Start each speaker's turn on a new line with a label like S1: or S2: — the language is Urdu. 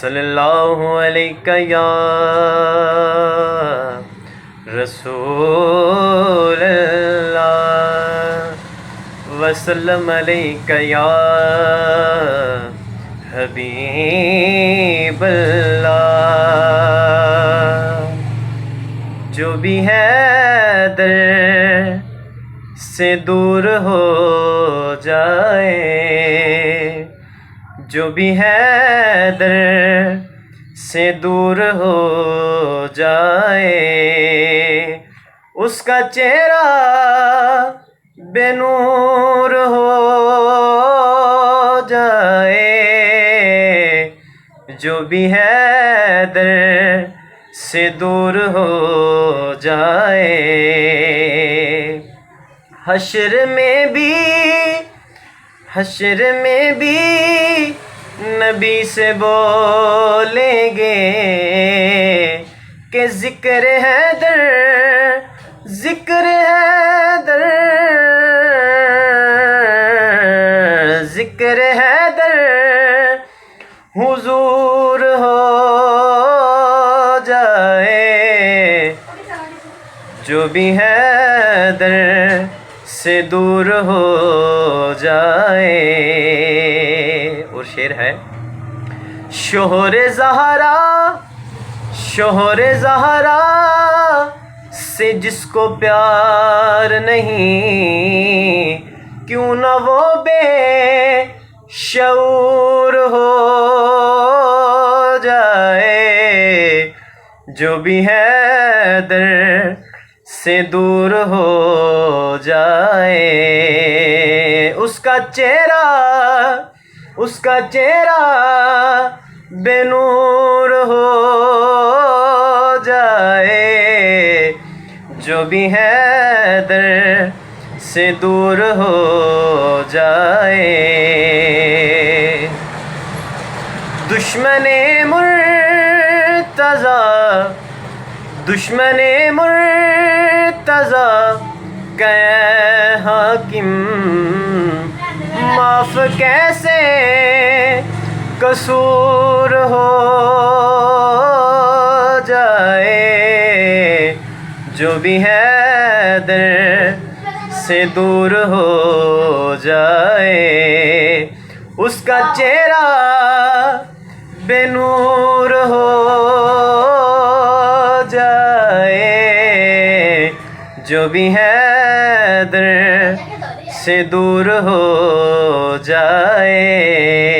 S1: صلی اللہ علیہ یا رسول اللہ وسلم علیہ یا حبیب اللہ۔ جو بھی ہے در سے دور ہو جائے، جو بھی ہے در سے دور ہو جائے، اس کا چہرہ بے نور ہو جائے۔ جو بھی ہے در سے دور ہو جائے، حشر میں بھی نبی سے بولیں گے کہ ذکر حیدر ذکر حیدر ذکر حیدر حضور ہو جائے۔ جو بھی حیدر سے دور ہو جائے۔ اور شعر ہے، شوہر زہرا سے جس کو پیار نہیں، کیوں نہ وہ بے شعور ہو جائے۔ جو بھی ہے در سے دور ہو جائے، اس کا چہرہ بے نور ہو جائے۔ جو بھی ہے در سے دور ہو جائے، دشمن مرتضی کہ حاکم معاف کیسے قصور ہو جائے۔ جو بھی ہے در سے دور ہو جائے، اس کا چہرہ بے نور ہو جائے۔ جو بھی ہے در سے دور ہو جائے۔